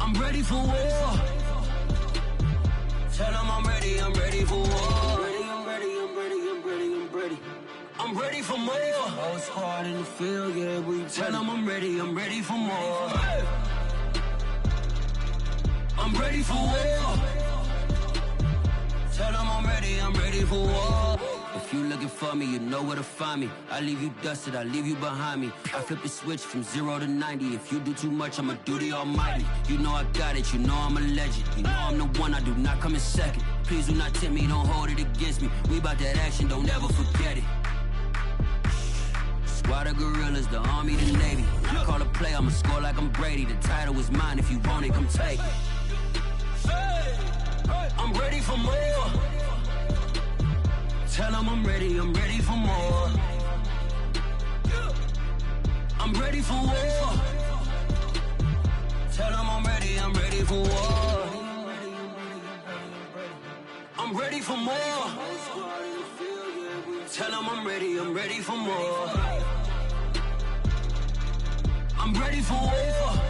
I'm ready for war. Tell them I'm ready for war. I'm ready for more. Whole squad in the field, yeah, we tell them I'm ready for more. I'm ready for war. Tell them I'm ready for war. If you looking for me, you know where to find me. I leave you dusted, I leave you behind me. I flip the switch from 0 to 90. If you do too much, I'ma do the almighty. You know I got it, you know I'm a legend. You know I'm the one, I do not come in second. Please do not tempt me, don't hold it against me. We bout that action, don't ever forget it. Squad of gorillas, the army, the navy. I call a play, I'ma score like I'm Brady. The title is mine, if you want it, come take it. I'm ready for more. Tell them I'm ready for more. I'm ready for war. Tell them I'm ready for war. I'm ready for more. Tell them I'm ready for more. I'm ready for war.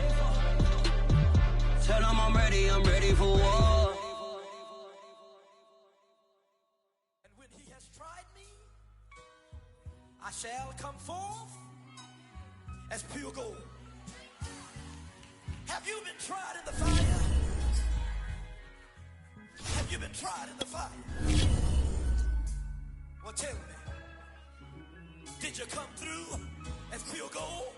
Tell them I'm ready for war. And when he has tried me, I shall come forth as pure gold. Have you been tried in the fire? Have you been tried in the fire? Well, tell me, did you come through as pure gold?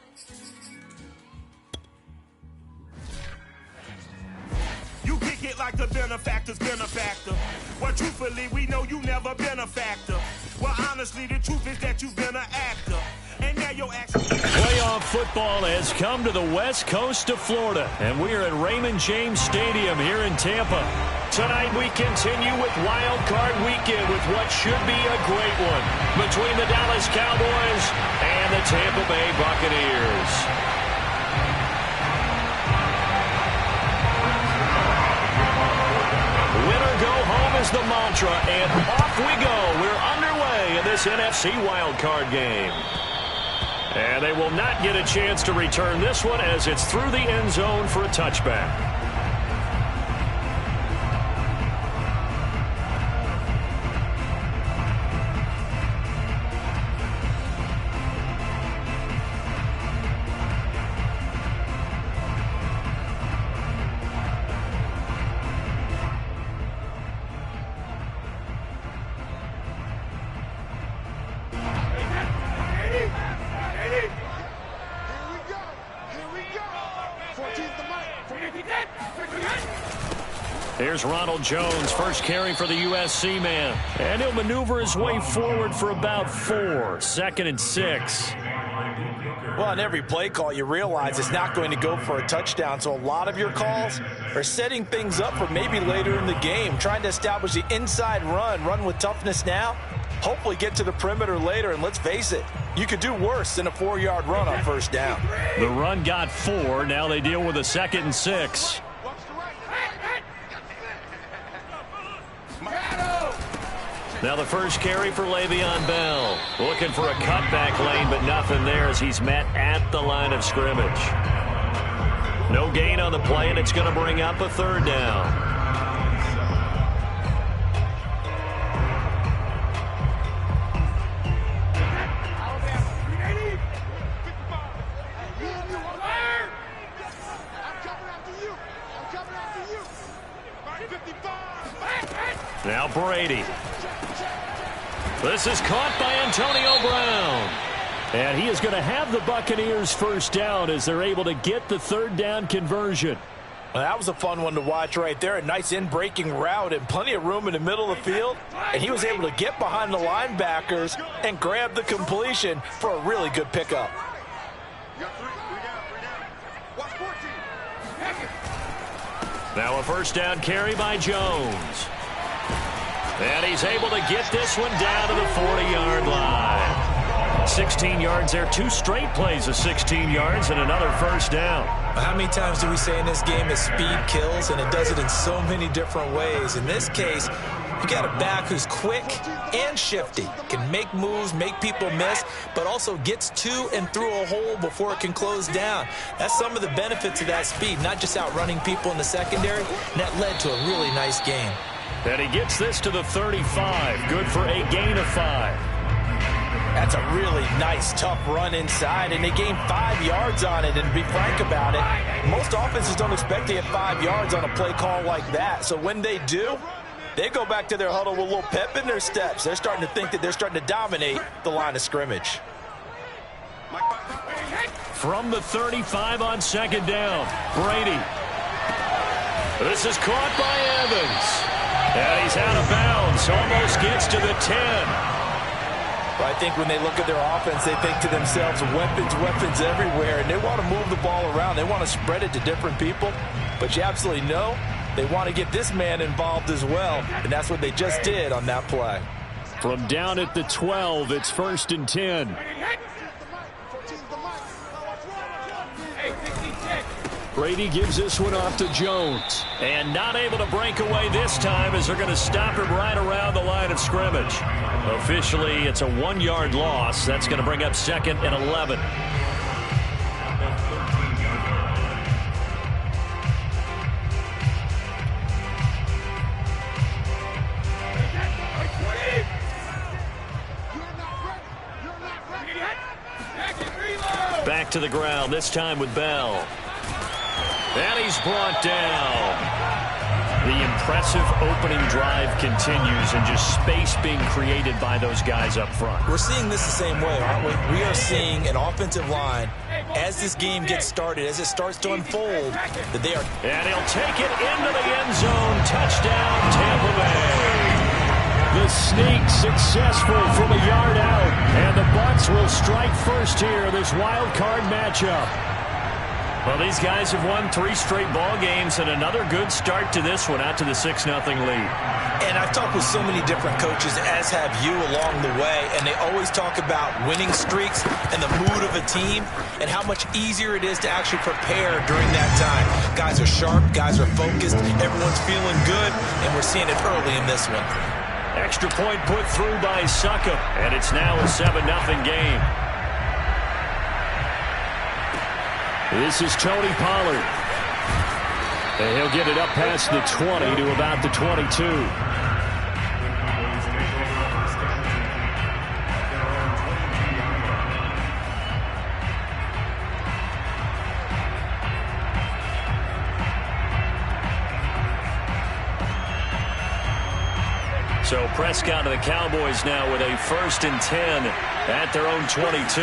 You kick it like the benefactor's benefactor. Well, truthfully, we know you never been a factor. Well, honestly, the truth is that you've been an actor. And now your action... Playoff football has come to the west coast of Florida, and we are at Raymond James Stadium here in Tampa. Tonight we continue with Wild Card Weekend with what should be a great one between the Dallas Cowboys and the Tampa Bay Buccaneers. Winner go home is the mantra, and off we go. We're underway in this NFC wildcard game. And they will not get a chance to return this one as it's through the end zone for a touchback. Here's Ronald Jones, first carry for the USC man. And he'll maneuver his way forward for about 4. 2nd and 6. Well, on every play call, you realize it's not going to go for a touchdown. So a lot of your calls are setting things up for maybe later in the game, trying to establish the inside run with toughness now, hopefully get to the perimeter later. And let's face it, you could do worse than a 4-yard run on first down. The run got 4. Now they deal with a 2nd and 6. Now the first carry for Le'Veon Bell. Looking for a cutback lane, but nothing there as he's met at the line of scrimmage. No gain on the play, and it's going to bring up a 3rd down. Now Brady. This is caught by Antonio Brown. And he is going to have the Buccaneers first down as they're able to get the 3rd down conversion. Well, that was a fun one to watch right there. A nice in-breaking route and plenty of room in the middle of the field. And he was able to get behind the linebackers and grab the completion for a really good pickup. Now a first down carry by Jones. And he's able to get this one down to the 40-yard line. 16 yards there, 2 straight plays of 16 yards and another first down. How many times do we say in this game that speed kills, and it does it in so many different ways? In this case, you got a back who's quick and shifty, can make moves, make people miss, but also gets to and through a hole before it can close down. That's some of the benefits of that speed, not just outrunning people in the secondary. And that led to a really nice game. And he gets this to the 35. Good for a gain of 5. That's a really nice, tough run inside, and they gained 5 yards on it. And to be frank about it, most offenses don't expect to get 5 yards on a play call like that. So when they do, they go back to their huddle with a little pep in their steps. They're starting to think that they're starting to dominate the line of scrimmage. From the 35 on second down, Brady. This is caught by Evans. And he's out of bounds, almost gets to the 10. I think when they look at their offense, they think to themselves, weapons everywhere, and they want to move the ball around. They want to spread it to different people, but you absolutely know they want to get this man involved as well, and that's what they just did on that play. From down at the 12, it's 1st and 10. Brady gives this one off to Jones. And not able to break away this time as they're going to stop him right around the line of scrimmage. Officially, it's a 1-yard loss. That's going to bring up 2nd and 11. Back to the ground, this time with Bell. And he's brought down. The impressive opening drive continues, and just space being created by those guys up front. We're seeing this the same way, aren't we? We are seeing an offensive line, as this game gets started, as it starts to unfold, that they are... And he'll take it into the end zone. Touchdown, Tampa Bay. The sneak successful from a yard out. And the Bucs will strike first here, this wild card matchup. Well, these guys have won 3 straight ball games, and another good start to this one, out to the 6-0 lead. And I've talked with so many different coaches, as have you along the way, and they always talk about winning streaks and the mood of a team and how much easier it is to actually prepare during that time. Guys are sharp, guys are focused, everyone's feeling good, and we're seeing it early in this one. Extra point put through by Succop, and it's now a 7-0 game. This is Tony Pollard. And he'll get it up past the 20 to about the 22. So Prescott of the Cowboys now with a 1st and 10 at their own 22.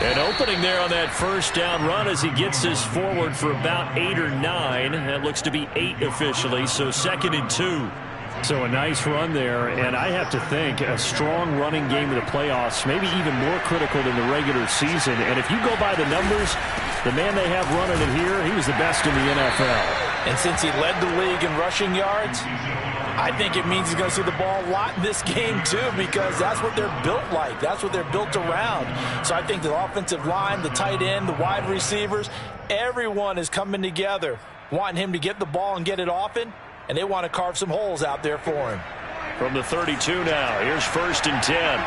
An opening there on that first down run as he gets this forward for about 8 or 9. That looks to be 8 officially, so 2nd and 2. So a nice run there, and I have to think a strong running game of the playoffs, maybe even more critical than the regular season. And if you go by the numbers, the man they have running it here, he was the best in the NFL. And since he led the league in rushing yards, I think it means he's going to see the ball a lot in this game, too, because that's what they're built like. That's what they're built around. So I think the offensive line, the tight end, the wide receivers, everyone is coming together, wanting him to get the ball and get it often, and they want to carve some holes out there for him. From the 32 now, here's 1st and 10.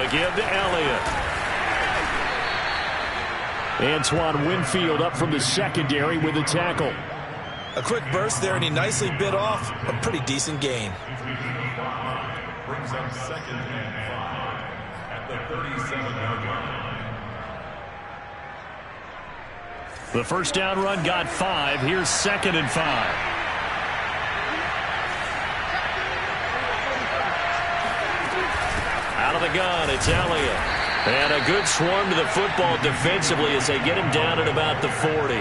Again to Elliott. Antoine Winfield up from the secondary with a tackle. A quick burst there, and he nicely bit off a pretty decent gain. Brings up 2nd and 5 at the 37-yard line. The first down run got 5. Here's 2nd and 5. Out of the gun, it's Elliott. And a good swarm to the football defensively as they get him down at about the 40.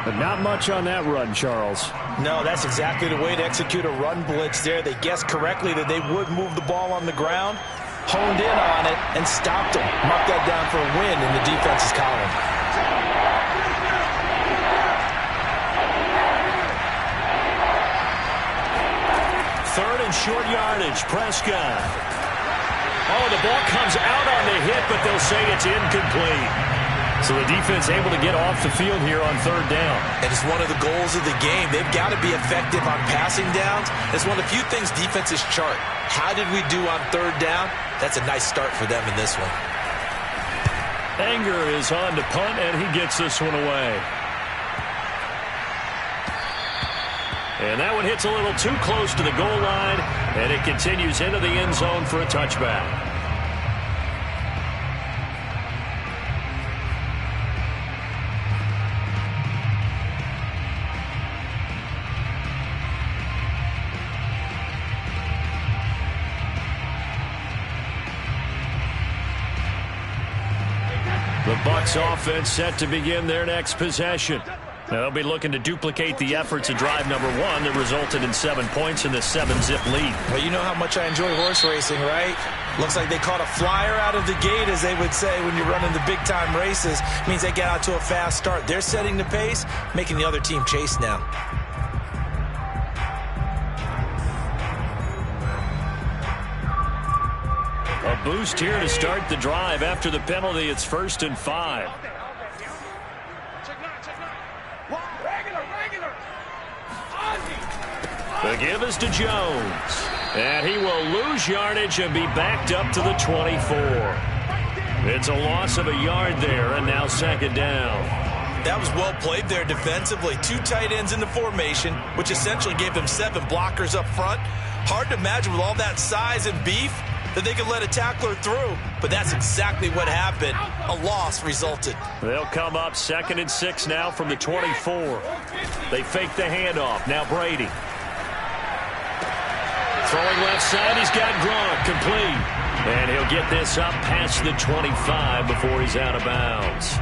But not much on that run, Charles. No, that's exactly the way to execute a run blitz there. They guessed correctly that they would move the ball on the ground, honed in on it, and stopped them. Mark that down for a win in the defense's column. third and short yardage. Prescott. Oh, the ball comes out on the hit, but they'll say it's incomplete. So the defense able to get off the field here on third down. And it's one of the goals of the game. They've got to be effective on passing downs. It's one of the few things defenses chart. How did we do on third down? That's a nice start for them in this one. Anger is on to punt, and he gets this one away. And that one hits a little too close to the goal line, and it continues into the end zone for a touchback. The Bucs offense set to begin their next possession. Now they'll be looking to duplicate the efforts of drive number 1 that resulted in 7 points in the 7-zip lead. Well, you know how much I enjoy horse racing, right? Looks like they caught a flyer out of the gate, as they would say when you're running the big-time races. It means they get out to a fast start. They're setting the pace, making the other team chase now. A boost here to start the drive. After the penalty, it's 1st and 5. The give is to Jones. And he will lose yardage and be backed up to the 24. It's a loss of a yard there, and now 2nd down. That was well played there defensively. 2 tight ends in the formation, which essentially gave them 7 blockers up front. Hard to imagine with all that size and beef that they could let a tackler through, but that's exactly what happened. A loss resulted. They'll come up 2nd and 6 now from the 24. They fake the handoff. Now Brady. Throwing left side, he's got Gronk, complete. And he'll get this up past the 25 before he's out of bounds.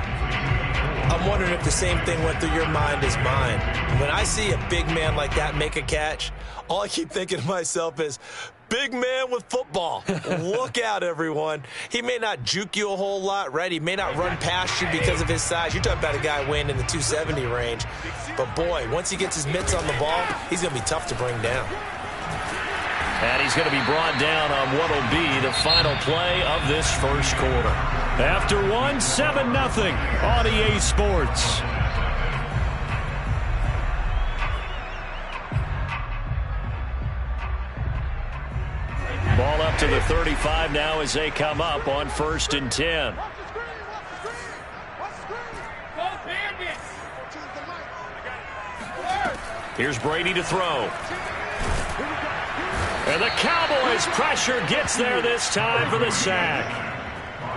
I'm wondering if the same thing went through your mind as mine. When I see a big man like that make a catch, all I keep thinking to myself is, big man with football. Look out, everyone. He may not juke you a whole lot, right? He may not run past you because of his size. You're talking about a guy weighing in the 270 range. But, boy, once he gets his mitts on the ball, he's going to be tough to bring down. And he's going to be brought down on what will be the final play of this first quarter. After 1, 7-0 on EA Sports. Ball up to the 35 now as they come up on 1st and 10. Here's Brady to throw. And the Cowboys' pressure gets there this time for the sack.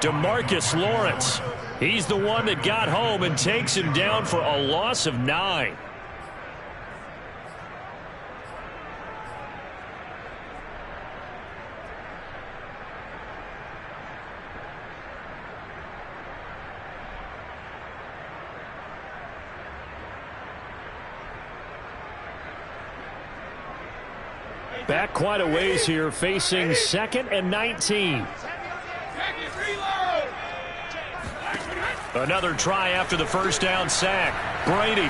DeMarcus Lawrence. He's the one that got home and takes him down for a loss of 9. Back quite a ways here, facing 2nd and 19. Another try after the first down sack. Brady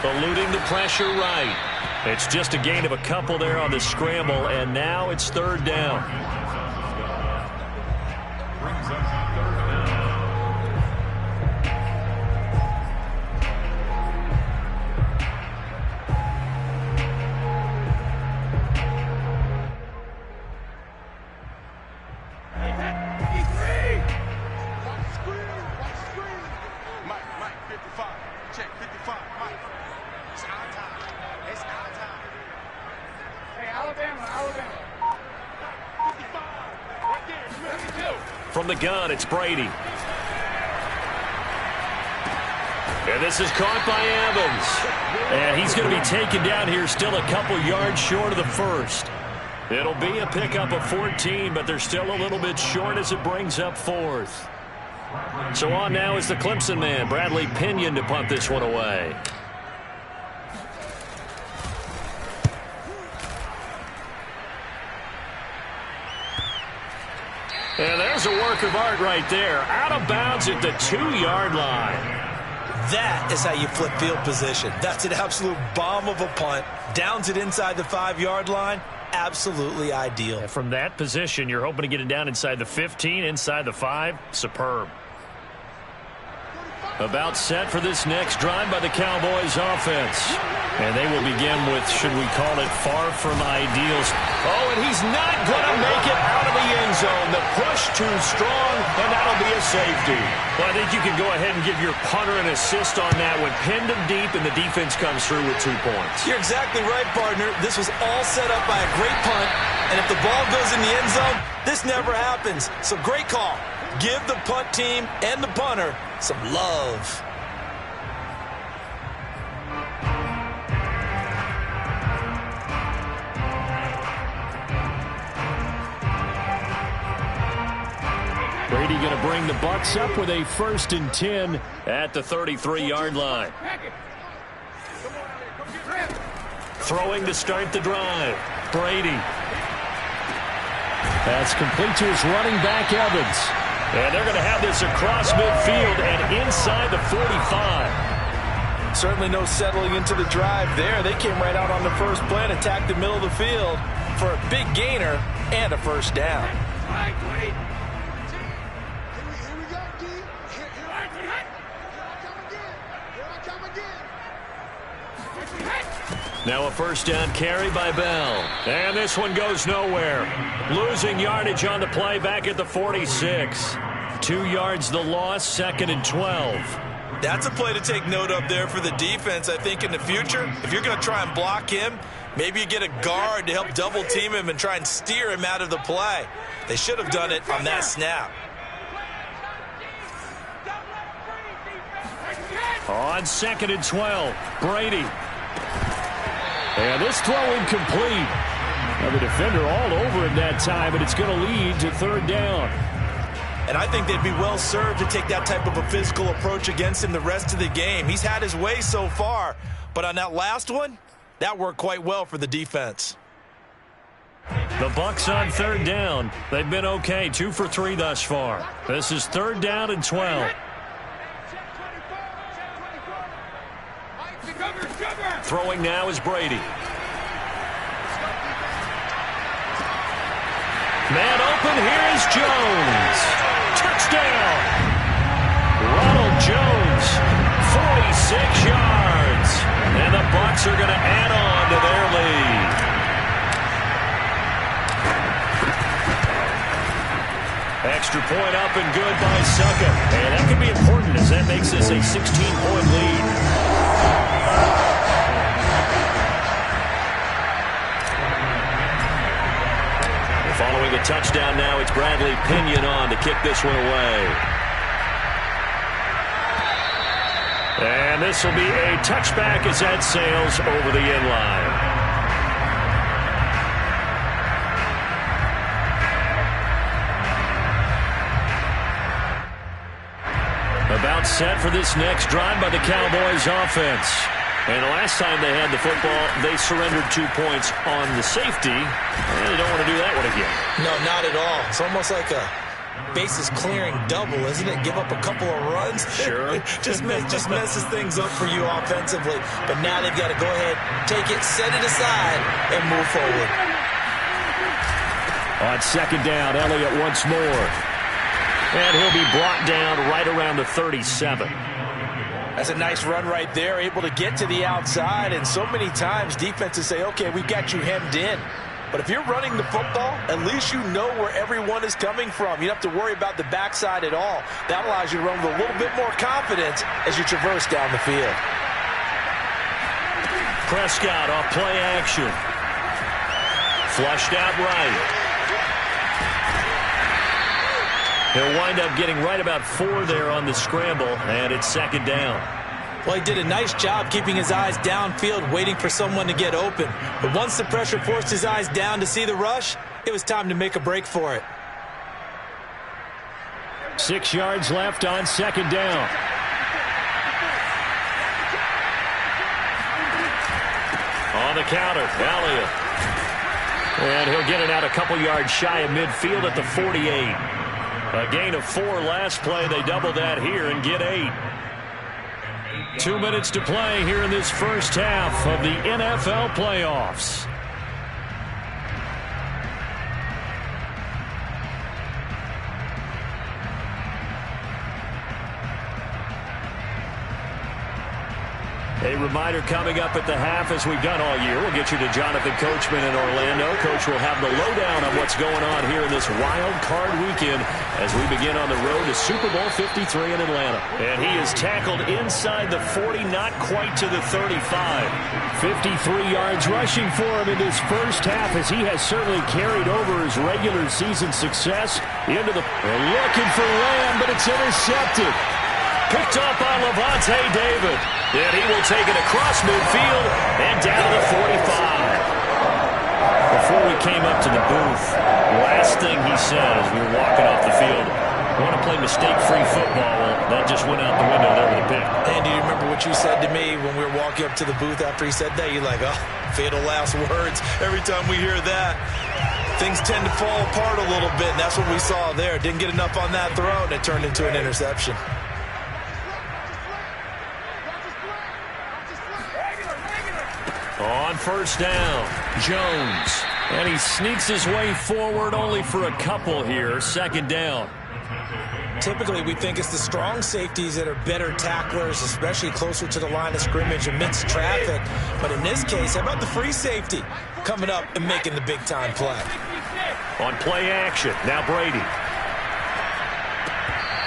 eluding the pressure right. It's just a gain of a couple there on the scramble, and now it's 3rd down. From the gun, it's Brady. And this is caught by Evans. And he's going to be taken down here still a couple yards short of the first. It'll be a pickup of 14, but they're still a little bit short as it brings up 4th. So on now is the Clemson man, Bradley Pinion, to punt this one away. And there's a work of art right there. Out of bounds at the 2-yard line. That is how you flip field position. That's an absolute bomb of a punt. Downs it inside the 5-yard line. Absolutely ideal. From that position, you're hoping to get it down inside the 15, inside the 5. Superb. About set for this next drive by the Cowboys offense. And they will begin with, should we call it, far from ideals. Oh, and he's not going to make it out of the end zone. The push too strong, and that'll be a safety. Well, I think you can go ahead and give your punter an assist on that one. Pinned him deep, and the defense comes through with 2 points. You're exactly right, partner. This was all set up by a great punt, and if the ball goes in the end zone, this never happens. So great call. Give the punt team and the punter some love. Brady going to bring the Bucs up with a 1st and 10 at the 33-yard line. Throwing to start the drive. Brady. That's complete to his running back, Evans. And they're going to have this across midfield and inside the 45. Certainly no settling into the drive there. They came right out on the first play and attacked the middle of the field for a big gainer and a 1st down. Now a 1st down carry by Bell. And this one goes nowhere. Losing yardage on the play back at the 46. 2 yards the loss, 2nd and 12. That's a play to take note of there for the defense, I think, in the future. If you're going to try and block him, maybe you get a guard to help double team him and try and steer him out of the play. They should have done it on that snap. On 2nd and 12, Brady. And this throw incomplete. Now the defender all over him that time, and it's going to lead to 3rd down. And I think they'd be well served to take that type of a physical approach against him the rest of the game. He's had his way so far, but on that last one, that worked quite well for the defense. The Bucs on 3rd down. They've been okay, 2 for 3 thus far. This is 3rd down and 12. Throwing now is Brady. Man open, here is Jones. Touchdown! Ronald Jones, 46 yards. And the Bucs are going to add on to their lead. Extra point up and good by Succa. And that could be important as that makes this a 16-point lead. Following a touchdown now, it's Bradley Pinion on to kick this one away. And this will be a touchback as that sails over the end line. About set for this next drive by the Cowboys offense. And the last time they had the football, they surrendered 2 points on the safety. And they don't want to do that one again. No, not at all. It's almost like a bases clearing double, isn't it? Give up a couple of runs. Sure. just messes things up for you offensively. But now they've got to go ahead, take it, set it aside, and move forward. On 2nd down, Elliott once more. And he'll be brought down right around the 37. That's a nice run right there, able to get to the outside. And so many times defenses say, okay, we've got you hemmed in. But if you're running the football, at least you know where everyone is coming from. You don't have to worry about the backside at all. That allows you to run with a little bit more confidence as you traverse down the field. Prescott off play action. Flushed out right. He'll wind up getting right about 4 there on the scramble, and it's 2nd down. Well, he did a nice job keeping his eyes downfield, waiting for someone to get open. But once the pressure forced his eyes down to see the rush, it was time to make a break for it. 6 yards left on 2nd down. On the counter, Elliott. And he'll get it out a couple yards shy of midfield at the 48. A gain of 4 last play. They double that here and get 8. 2 minutes to play here in this first half of the NFL playoffs. A reminder coming up at the half, as we've done all year, we'll get you to Jonathan Coachman in Orlando. Coach will have the lowdown on what's going on here in this wild card weekend as we begin on the road to Super Bowl 53 in Atlanta. And he is tackled inside the 40, not quite to the 35. 53 yards rushing for him in this first half, as he has certainly carried over his regular season success into the... Looking for Lamb, but it's intercepted. Picked up by Levante David. And he will take it across midfield and down to the 45. Before we came up to the booth, last thing he said as we were walking off the field, I want to play mistake-free football. Well, that just went out the window there with a pick. And do you remember what you said to me when we were walking up to the booth after he said that? You're like, oh, fatal last words. Every time we hear that, things tend to fall apart a little bit, and that's what we saw there. Didn't get enough on that throw, and it turned into an interception. On first down, Jones. And he sneaks his way forward only for a couple here. Second down. Typically, we think it's the strong safeties that are better tacklers, especially closer to the line of scrimmage amidst traffic. But in this case, how about the free safety coming up and making the big-time play? On play action, now Brady.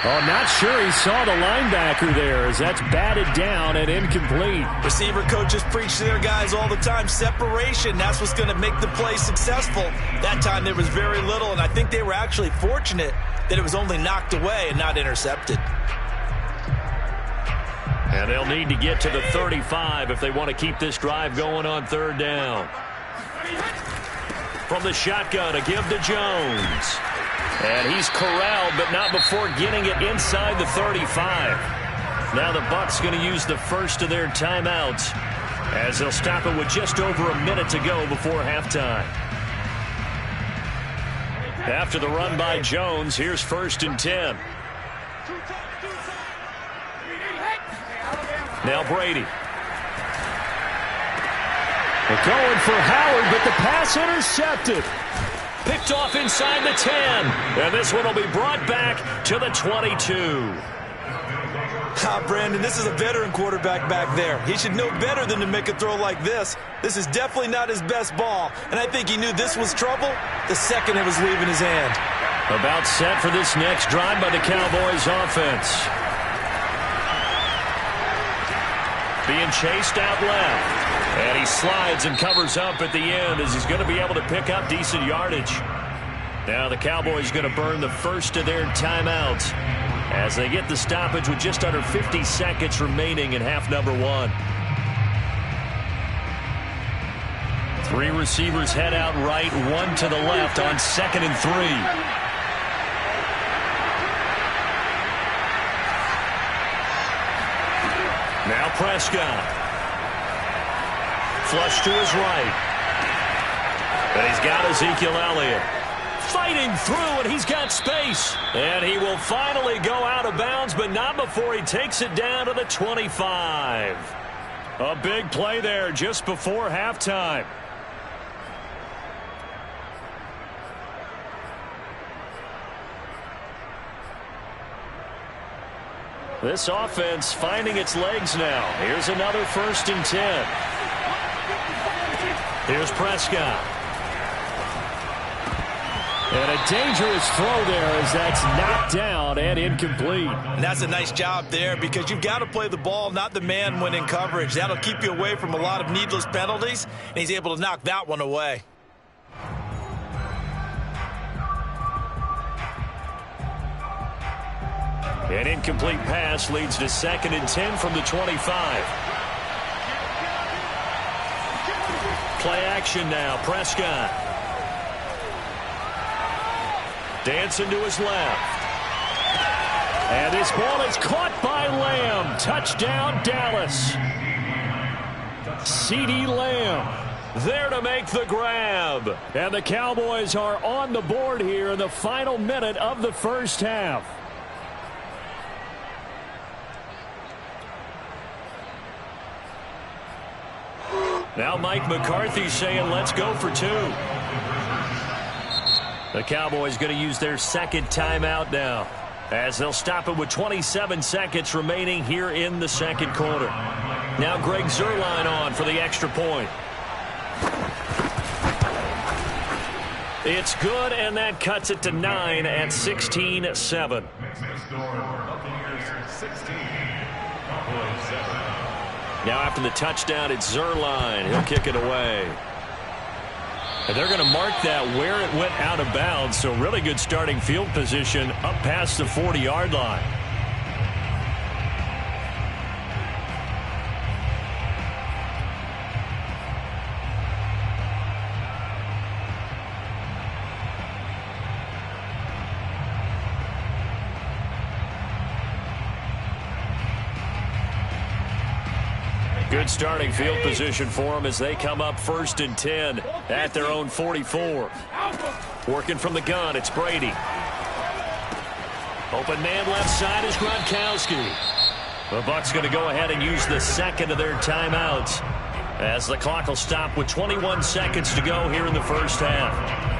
Oh, not sure he saw the linebacker there, as that's batted down and incomplete. Receiver coaches preach to their guys all the time. Separation, that's what's going to make the play successful. That time there was very little, and I think they were actually fortunate that it was only knocked away and not intercepted. And they'll need to get to the 35 if they want to keep this drive going on third down. From the shotgun, a give to Jones. And he's corralled, but not before getting it inside the 35. Now the Bucs going to use the first of their timeouts, as they'll stop it with just over a minute to go before halftime. After the run by Jones, here's 1st and 10. Now Brady. They're going for Howard, but the pass intercepted. Picked off inside the 10. And this one will be brought back to the 22. Brandon, this is a veteran quarterback back there. He should know better than to make a throw like this. This is definitely not his best ball. And I think he knew this was trouble the second it was leaving his hand. About set for this next drive by the Cowboys offense. Being chased out left. And he slides and covers up at the end, as he's going to be able to pick up decent yardage. Now the Cowboys going to burn the first of their timeouts as they get the stoppage with just under 50 seconds remaining in half number 1. 3 receivers head out right, 1 to the left on 2nd and 3. Now Prescott. Flush to his right. And he's got Ezekiel Elliott. Fighting through, and he's got space. And he will finally go out of bounds, but not before he takes it down to the 25. A big play there just before halftime. This offense finding its legs now. Here's another 1st and 10. Here's Prescott. And a dangerous throw there, as that's knocked down and incomplete. And that's a nice job there, because you've got to play the ball, not the man when in coverage. That'll keep you away from a lot of needless penalties, and he's able to knock that one away. An incomplete pass leads to 2nd and 10 from the 25. Play action now. Prescott. Dancing to his left. And this ball is caught by Lamb. Touchdown, Dallas. CeeDee Lamb there to make the grab. And the Cowboys are on the board here in the final minute of the first half. Now Mike McCarthy saying let's go for 2. The Cowboys going to use their second timeout now, as they'll stop it with 27 seconds remaining here in the second quarter. Now Greg Zuerlein on for the extra point. It's good, and that cuts it to 9 at 16-7. Now after the touchdown, it's Zuerlein. He'll kick it away. And they're going to mark that where it went out of bounds, so really good starting field position up past the 40-yard line. Good starting field position for them as they come up 1st and 10 at their own 44. Working from the gun, it's Brady. Open man left side is Gronkowski. The Bucs going to go ahead and use the second of their timeouts as the clock will stop with 21 seconds to go here in the first half.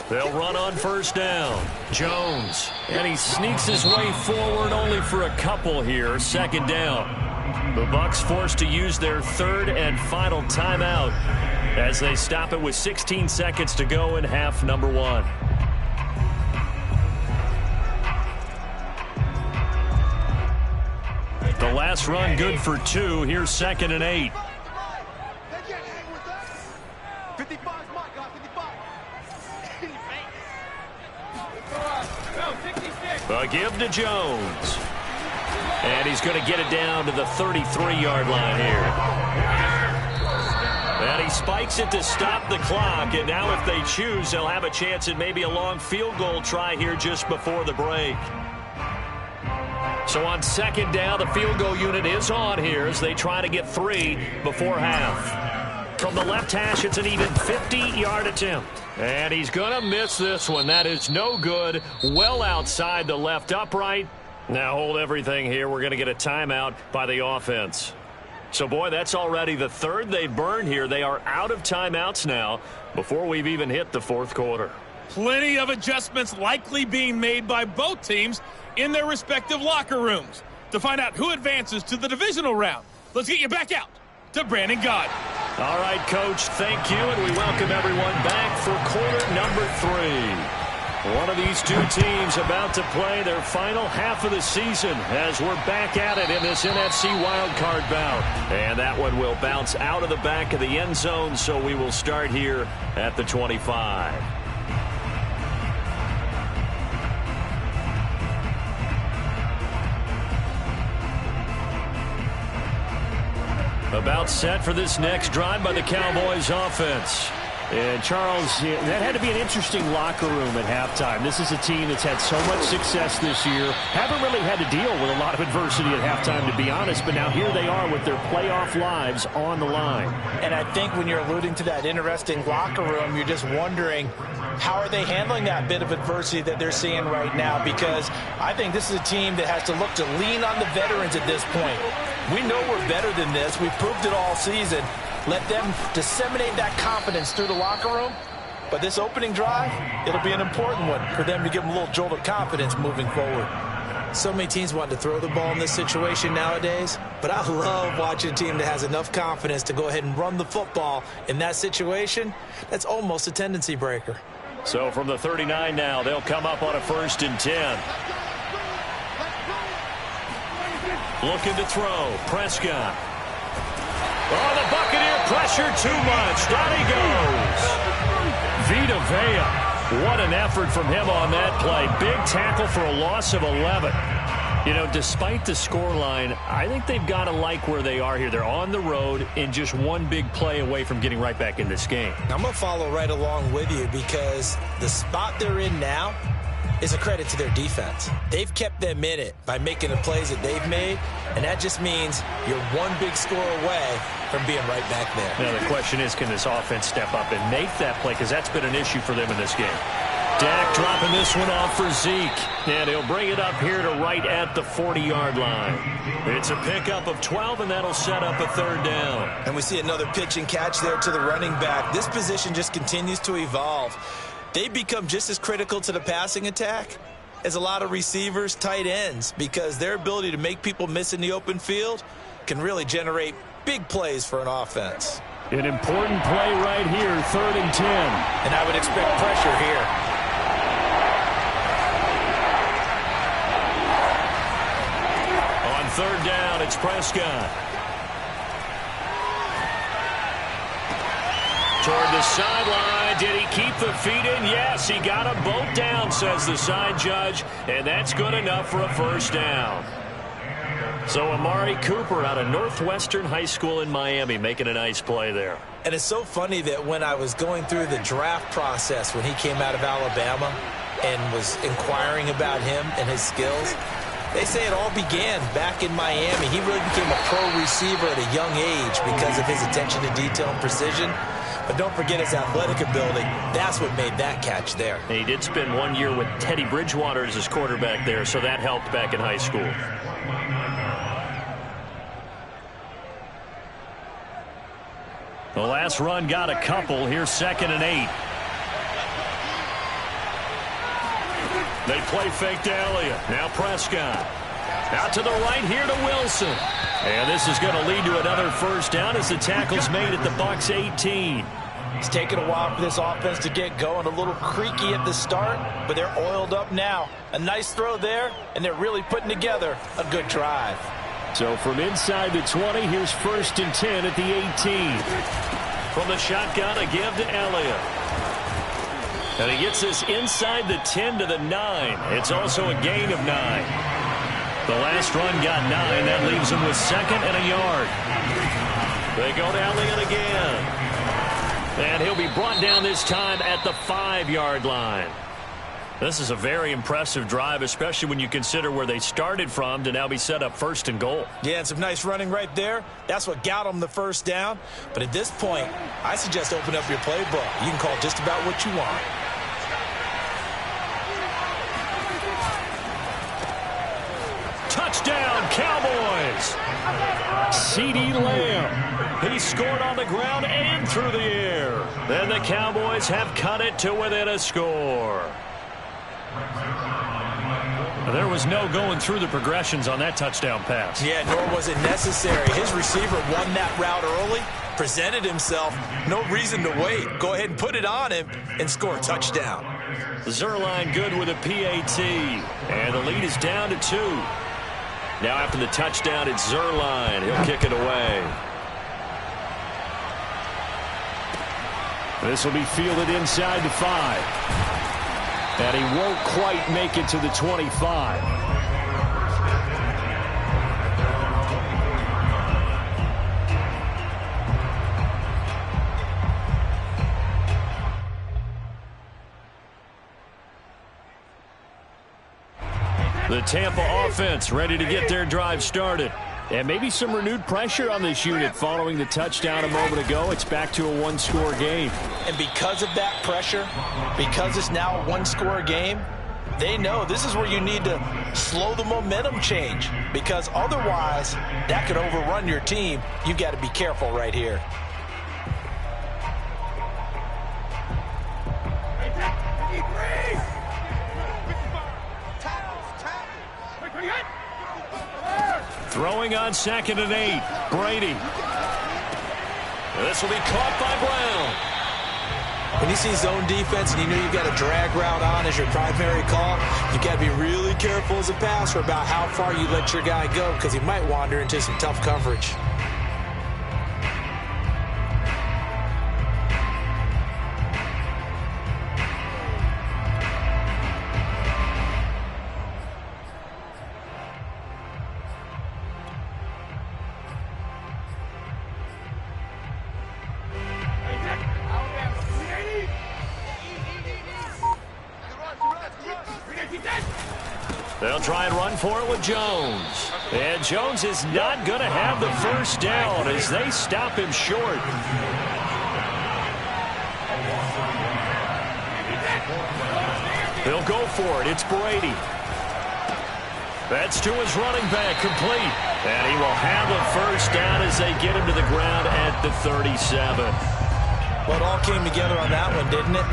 They'll run on first down. Jones. And he sneaks his way forward only for a couple here. Second down. The Bucs forced to use their third and final timeout as they stop it with 16 seconds to go in half number 1. The last run good for 2. Here's 2nd and 8. A give to Jones. And he's going to get it down to the 33-yard line here. And he spikes it to stop the clock. And now if they choose, they'll have a chance at maybe a long field goal try here just before the break. So on second down, the field goal unit is on here as they try to get 3 before half. From the left hash, it's an even 50-yard attempt. And he's going to miss this one. That is no good. Well outside the left upright. Now hold everything here. We're going to get a timeout by the offense. So, boy, that's already the third they've burned here. They are out of timeouts now before we've even hit the fourth quarter. Plenty of adjustments likely being made by both teams in their respective locker rooms. To find out who advances to the divisional round, let's get you back out to Brandon Gaudin. All right, Coach, thank you, and we welcome everyone back for quarter number 3. One of these two teams about to play their final half of the season as we're back at it in this NFC wildcard bout. And that one will bounce out of the back of the end zone, so we will start here at the 25. About set for this next drive by the Cowboys offense. And, Charles, that had to be an interesting locker room at halftime. This is a team that's had so much success this year. Haven't really had to deal with a lot of adversity at halftime, to be honest. But now here they are with their playoff lives on the line. And I think when you're alluding to that interesting locker room, you're just wondering, how are they handling that bit of adversity that they're seeing right now? Because I think this is a team that has to look to lean on the veterans at this point. We know we're better than this. We've proved it all season. Let them disseminate that confidence through the locker room. But this opening drive, it'll be an important one for them to give them a little jolt of confidence moving forward. So many teams want to throw the ball in this situation nowadays, but I love watching a team that has enough confidence to go ahead and run the football in that situation. That's almost a tendency breaker. So from the 39 now, they'll come up on a 1st and 10. Looking to throw. Prescott. Oh, the Buccaneer pressure too much. Down he goes. Vita Vea. What an effort from him on that play. Big tackle for a loss of 11. You know, despite the scoreline, I think they've got to like where they are here. They're on the road and just one big play away from getting right back in this game. I'm going to follow right along with you because the spot they're in now, is a credit to their defense. They've kept them in it by making the plays that they've made, and that just means you're one big score away from being right back there. Now the question is, can this offense step up and make that play? Because that's been an issue for them in this game. Dak dropping this one off for Zeke. And he'll bring it up here to right at the 40-yard line. It's a pickup of 12, and that'll set up a third down. And we see another pitch and catch there to the running back. This position just continues to evolve. They become just as critical to the passing attack as a lot of receivers, tight ends, because their ability to make people miss in the open field can really generate big plays for an offense. An important play right here, 3rd and 10. And I would expect pressure here. Third down, it's Prescott. Toward the sideline. Did he keep the feet in? Yes, he got them both down, says the side judge, and that's good enough for a first down. So Amari Cooper out of Northwestern High School in Miami making a nice play there. And it's so funny that when I was going through the draft process when he came out of Alabama and was inquiring about him and his skills, they say it all began back in Miami. He really became a pro receiver at a young age because of his attention to detail and precision. But don't forget his athletic ability. That's what made that catch there. And he did spend 1 year with Teddy Bridgewater as his quarterback there, so that helped back in high school. The last run got a couple. Here's 2nd and 8. They play fake to Elliott. Now Prescott. Out to the right here to Wilson. And this is going to lead to another first down as the tackle's made at the Bucs 18. It's taken a while for this offense to get going. A little creaky at the start, but they're oiled up now. A nice throw there, and they're really putting together a good drive. So from inside the 20, here's 1st and 10 at the 18. From the shotgun, a give to Elliott. And he gets this inside the 10 to the 9. It's also a gain of 9. The last run got 9. That leaves him with 2nd and a yard. They go to Elliott again. And he'll be brought down this time at the 5-yard line. This is a very impressive drive, especially when you consider where they started from to now be set up 1st and goal. Yeah, and some nice running right there. That's what got them the first down. But at this point, I suggest open up your playbook. You can call just about what you want. Touchdown, Cowboys! CeeDee Lamb. He scored on the ground and through the air. And the Cowboys have cut it to within a score. There was no going through the progressions on that touchdown pass. Yeah, nor was it necessary. His receiver won that route early, presented himself. No reason to wait. Go ahead and put it on him and score a touchdown. Zuerlein good with a PAT. And the lead is down to 2. Now after the touchdown, it's Zuerlein. He'll kick it away. This will be fielded inside the 5. And he won't quite make it to the 25. The Tampa offense ready to get their drive started. And maybe some renewed pressure on this unit following the touchdown a moment ago. It's back to a 1-score game. And because of that pressure, because it's now a 1-score game, they know this is where you need to slow the momentum change. Because otherwise, that could overrun your team. You've got to be careful right here. Throwing on 2nd and 8. Brady. This will be caught by Brown. When you see zone defense and you know you've got a drag route on as your primary call, you've got to be really careful as a passer about how far you let your guy go because he might wander into some tough coverage. They'll try and run for it with Jones. And Jones is not going to have the first down as they stop him short. They'll go for it. It's Brady. That's to his running back, complete. And he will have the first down as they get him to the ground at the 37. Well, it all came together on that one, didn't it?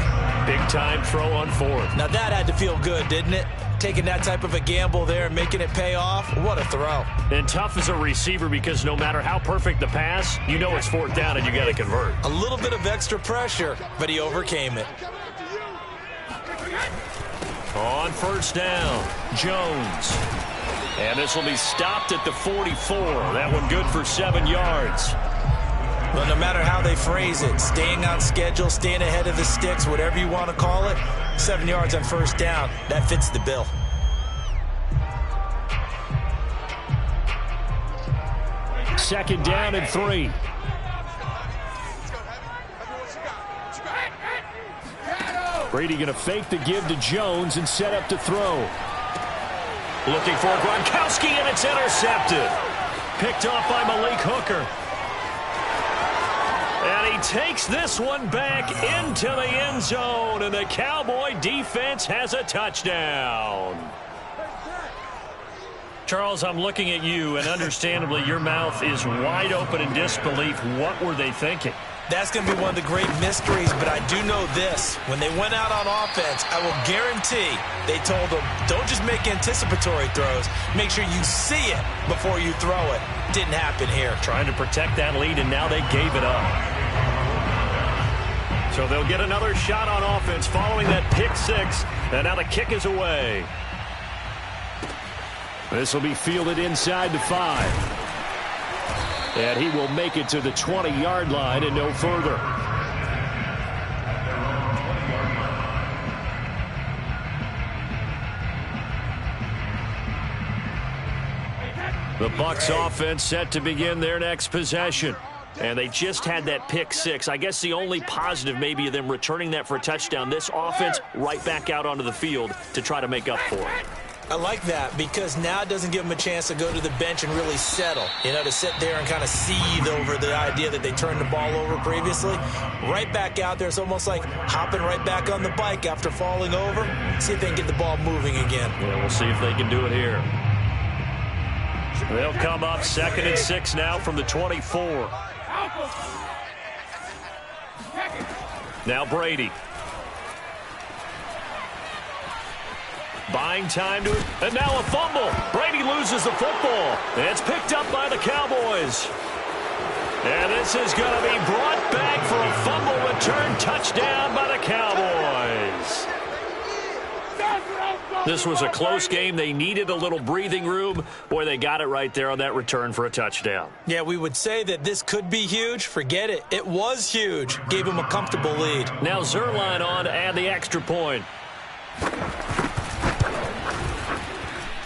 Big-time throw on fourth. Now, that had to feel good, didn't it? Taking that type of a gamble there and making it pay off. What a throw. And tough as a receiver because no matter how perfect the pass, you know it's fourth down and you got to convert. A little bit of extra pressure, but he overcame it. On first down, Jones. And this will be stopped at the 44. That one good for 7 yards. Well, no matter how they phrase it, staying on schedule, staying ahead of the sticks, whatever you want to call it, 7 yards on first down, that fits the bill. Second down and 3. Brady going to fake the give to Jones and set up to throw. Looking for Gronkowski, and it's intercepted. Picked off by Malik Hooker. And he takes this one back into the end zone, and the Cowboy defense has a touchdown. Charles, I'm looking at you, and understandably your mouth is wide open in disbelief. What were they thinking? That's going to be one of the great mysteries, but I do know this. When they went out on offense, I will guarantee they told them, don't just make anticipatory throws. Make sure you see it before you throw it. Didn't happen here. Trying to protect that lead, and now they gave it up. So they'll get another shot on offense following that pick six, and now the kick is away. This will be fielded inside the 5. And he will make it to the 20-yard line and no further. The Bucs offense set to begin their next possession. And they just had that pick six. I guess the only positive maybe of them returning that for a touchdown. This offense right back out onto the field to try to make up for it. I like that because now it doesn't give them a chance to go to the bench and really settle. You know, to sit there and kind of seethe over the idea that they turned the ball over previously. Right back out there. It's almost like hopping right back on the bike after falling over. See if they can get the ball moving again. Yeah, we'll see if they can do it here. They'll come up 2nd and 6 now from the 24. Now Brady. Buying time to it, and now a fumble. Brady loses the football. It's picked up by the Cowboys. And this is going to be brought back for a fumble return touchdown by the Cowboys. This was a close game. They needed a little breathing room. Boy, they got it right there on that return for a touchdown. Yeah, we would say that this could be huge. Forget it. It was huge. Gave him a comfortable lead. Now Zuerlein on to add the extra point.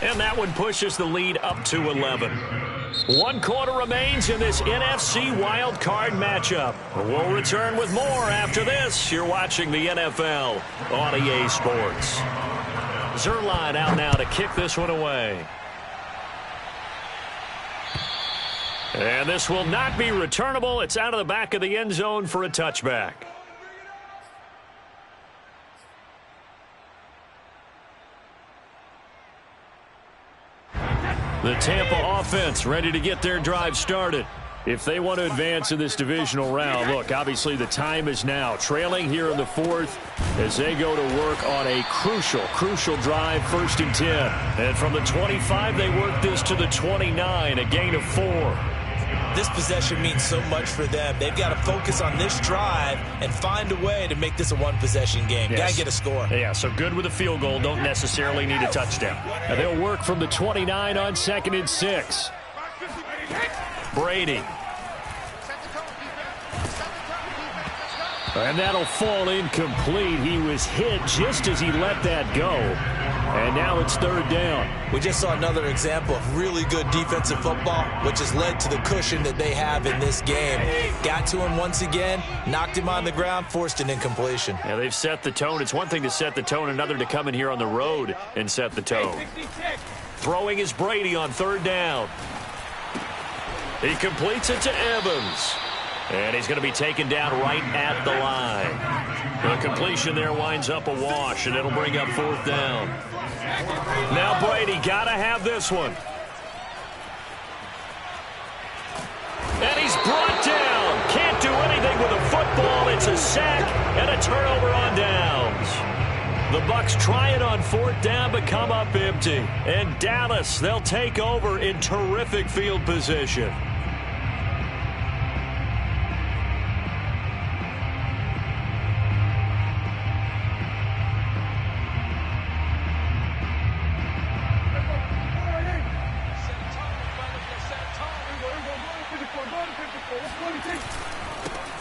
And that one pushes the lead up to 11. 1 quarter remains in this NFC Wild Card matchup. We'll return with more after this. You're watching the NFL on EA Sports. Zuerlein out now to kick this one away. And this will not be returnable. It's out of the back of the end zone for a touchback. The Tampa offense ready to get their drive started. If they want to advance in this divisional round, look, obviously the time is now. Trailing here in the 4th as they go to work on a crucial drive, 1st and 10. And from the 25, they work this to the 29, a gain of 4. This possession means so much for them. They've got to focus on this drive and find a way to make this a one-possession game. Yes. Got to get a score. Yeah, so good with a field goal. Don't necessarily need a touchdown. And they'll work from the 29 on 2nd and 6. Brady. And that'll fall incomplete. He was hit just as he let that go. And now it's third down. We just saw another example of really good defensive football, which has led to the cushion that they have in this game. Got to him once again, knocked him on the ground, forced an incompletion. Yeah, they've set the tone. It's one thing to set the tone, another to come in here on the road and set the tone. Throwing is Brady on third down. He completes it to Evans. And he's going to be taken down right at the line. The completion there winds up a wash, and it'll bring up fourth down. Now Brady got to have this one. And he's brought down. Can't do anything with a football. It's a sack and a turnover on downs. The Bucs try it on fourth down, but come up empty. And Dallas, they'll take over in terrific field position.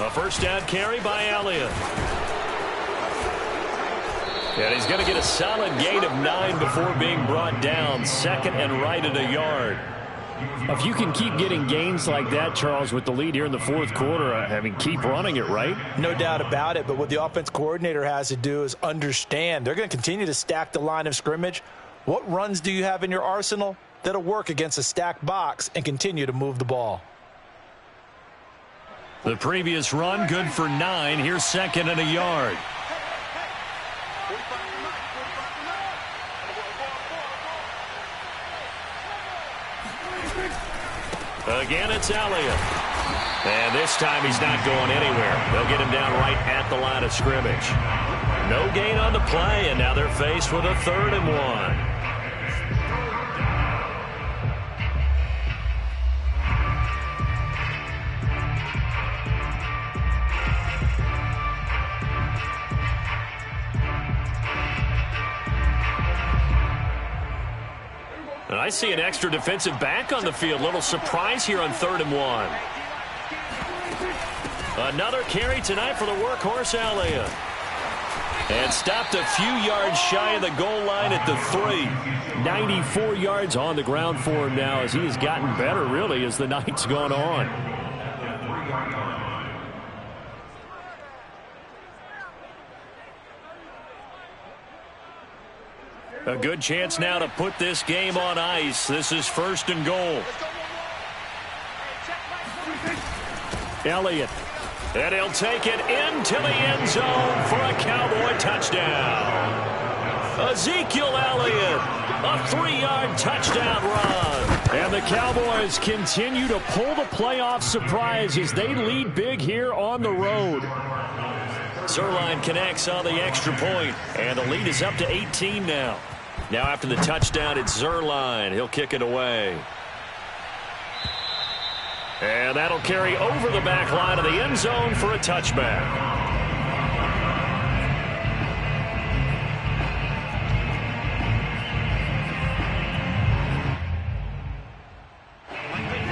A first down carry by Elliott. And he's going to get a solid gain of 9 before being brought down. Second and right at a yard. If you can keep getting gains like that, Charles, with the lead here in the fourth quarter, I mean, keep running it, right? No doubt about it, but what the offense coordinator has to do is understand they're going to continue to stack the line of scrimmage. What runs do you have in your arsenal that'll work against a stacked box and continue to move the ball? The previous run, good for 9. Here's second and a yard. Again, it's Elliott. And this time he's not going anywhere. They'll get him down right at the line of scrimmage. No gain on the play, and now they're faced with a 3rd and 1. And I see an extra defensive back on the field. Little surprise here on 3rd and 1. Another carry tonight for the workhorse Elliott. And stopped a few yards shy of the goal line at the 3. 94 yards on the ground for him now as he has gotten better, really, as the night's gone on. A good chance now to put this game on ice. This is 1st and goal. Elliott. And he'll take it into the end zone for a Cowboy touchdown. Ezekiel Elliott, a 3-yard touchdown run. And the Cowboys continue to pull the playoff surprise as they lead big here on the road. Zuerlein connects on the extra point, and the lead is up to 18 now. Now after the touchdown, it's Zuerlein. He'll kick it away. And that'll carry over the back line of the end zone for a touchback.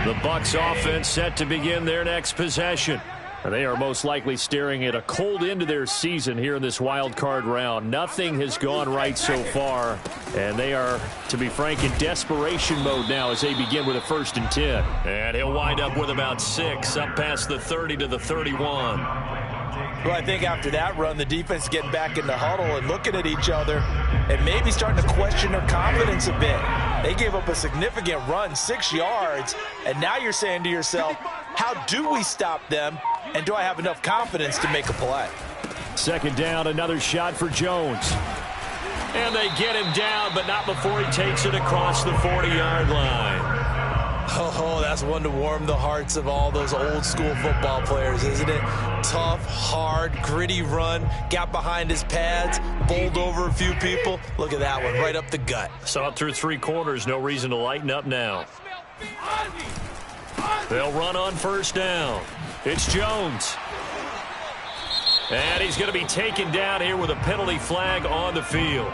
The Bucs offense set to begin their next possession. They are most likely staring at a cold end to their season here in this wild card round. Nothing has gone right so far, and they are, to be frank, in desperation mode now as they begin with a 1st and 10. And he'll wind up with about 6, up past the 30 to the 31. Well, I think after that run, the defense is getting back in the huddle and looking at each other and maybe starting to question their confidence a bit. They gave up a significant run, 6 yards, and now you're saying to yourself, how do we stop them? And do I have enough confidence to make a play? Second down, another shot for Jones. And they get him down, but not before he takes it across the 40-yard line. Oh, that's one to warm the hearts of all those old school football players, isn't it? Tough, hard, gritty run, got behind his pads, bowled over a few people. Look at that one, right up the gut. Saw it through 3 quarters, no reason to lighten up now. They'll run on 1st down. It's Jones. And he's going to be taken down here with a penalty flag on the field.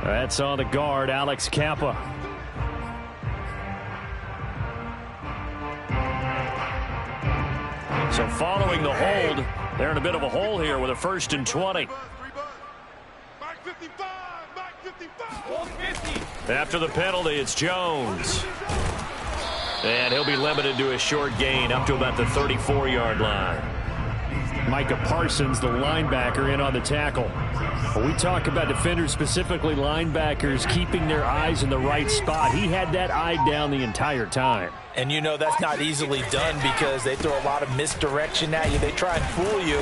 That's on the guard, Alex Kappa. So following the hold, They're in a bit of a hole here with a 1st and 20. After the penalty, it's Jones. And he'll be limited to a short gain up to about the 34-yard line. Micah Parsons, the linebacker, in on the tackle. When we talk about defenders, specifically linebackers, keeping their eyes in the right spot, he had that eye down the entire time. And you know that's not easily done because they throw a lot of misdirection at you. They try and fool you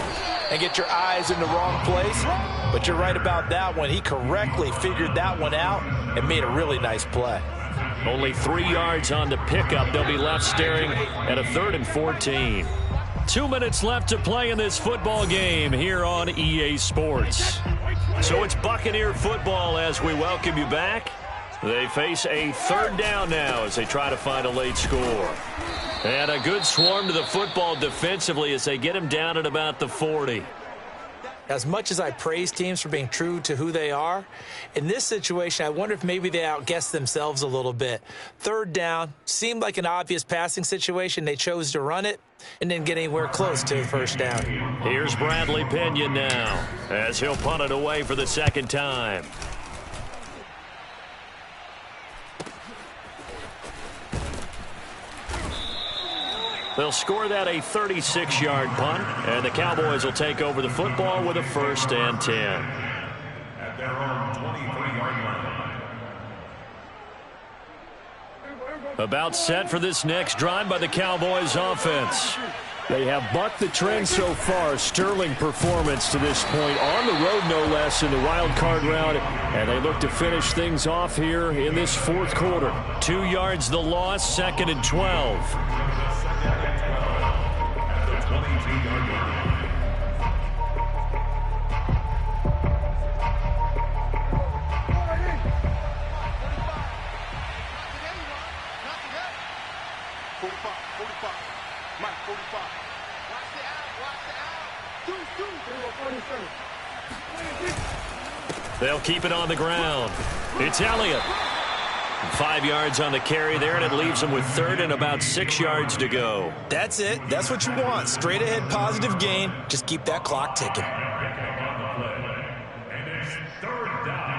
and get your eyes in the wrong place. But you're right about that one. He correctly figured that one out and made a really nice play. Only 3 yards on the pickup. They'll be left staring at a 3rd and 14. 2 minutes left to play in this football game here on EA Sports. So it's Buccaneer football as we welcome you back. They face a 3rd down now as they try to find a late score. And a good swarm to the football defensively as they get him down at about the 40. As much as I praise teams for being true to who they are, in this situation, I wonder if maybe they outguessed themselves a little bit. 3rd down, seemed like an obvious passing situation. They chose to run it and didn't get anywhere close to the 1st down. Here's Bradley Pinion now as he'll punt it away for the 2nd time. They'll score that a 36-yard punt, and the Cowboys will take over the football with a 1st and 10. At their own 23-yard line. About set for this next drive by the Cowboys offense. They have bucked the trend so far. Sterling performance to this point. On the road, no less, in the wild card round. And they look to finish things off here in this 4th quarter. 2 yards the loss, 2nd and 12. They'll keep it on the ground. It's Elliott. 5 yards on the carry there, and it leaves them with 3rd and about 6 yards to go. That's it. That's what you want. Straight ahead positive gain. Just keep that clock ticking. And it's 3rd down.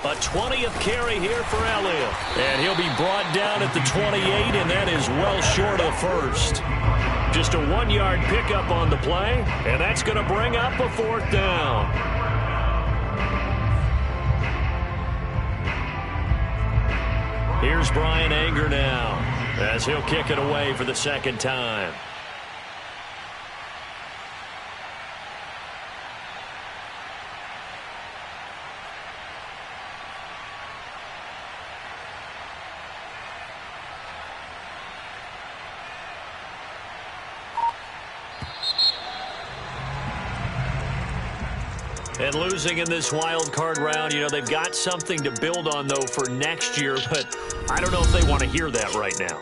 A 20th carry here for Elliott. And he'll be brought down at the 28, and that is well short of the 1st. Just a 1-yard pickup on the play, and that's going to bring up a 4th down. Here's Brian Anger now as he'll kick it away for the 2nd time. And losing in this wild card round, you know, they've got something to build on, though, for next year. But I don't know if they want to hear that right now.